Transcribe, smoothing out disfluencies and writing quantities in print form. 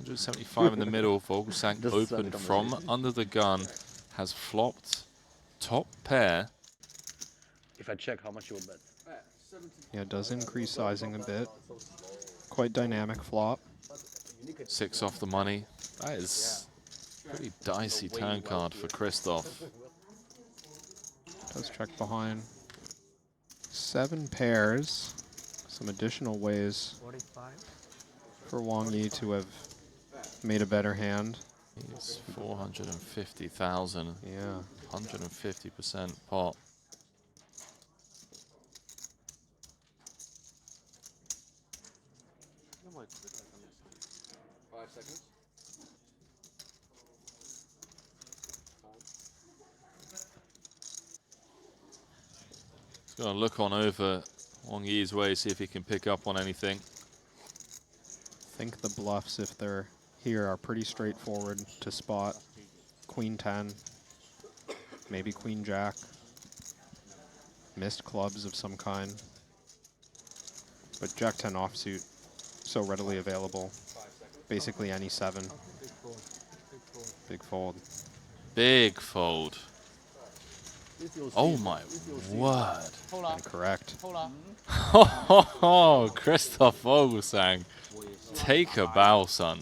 175 in the middle. Vogelsang open from under the gun. Has flopped top pair. If I check, how much you will bet? Yeah, it does increase sizing a bit. Quite dynamic flop. 6 off the money. That is pretty dicey turn card for Christoph. Does check behind. 7 pairs. Some additional ways for Wang Ye to have made a better hand. He's 450,000. Yeah. 150% pot. He's going to look on over Wang Ye's way, see if he can pick up on anything. I think the bluffs, if they're here, are pretty straightforward to spot. Queen 10, maybe Queen Jack, missed clubs of some kind. But Jack 10 offsuit, so readily available. Basically any 7. Big fold. Big fold. Oh my word. Incorrect. Oh, Christoph Vogelsang. Take a bow, son.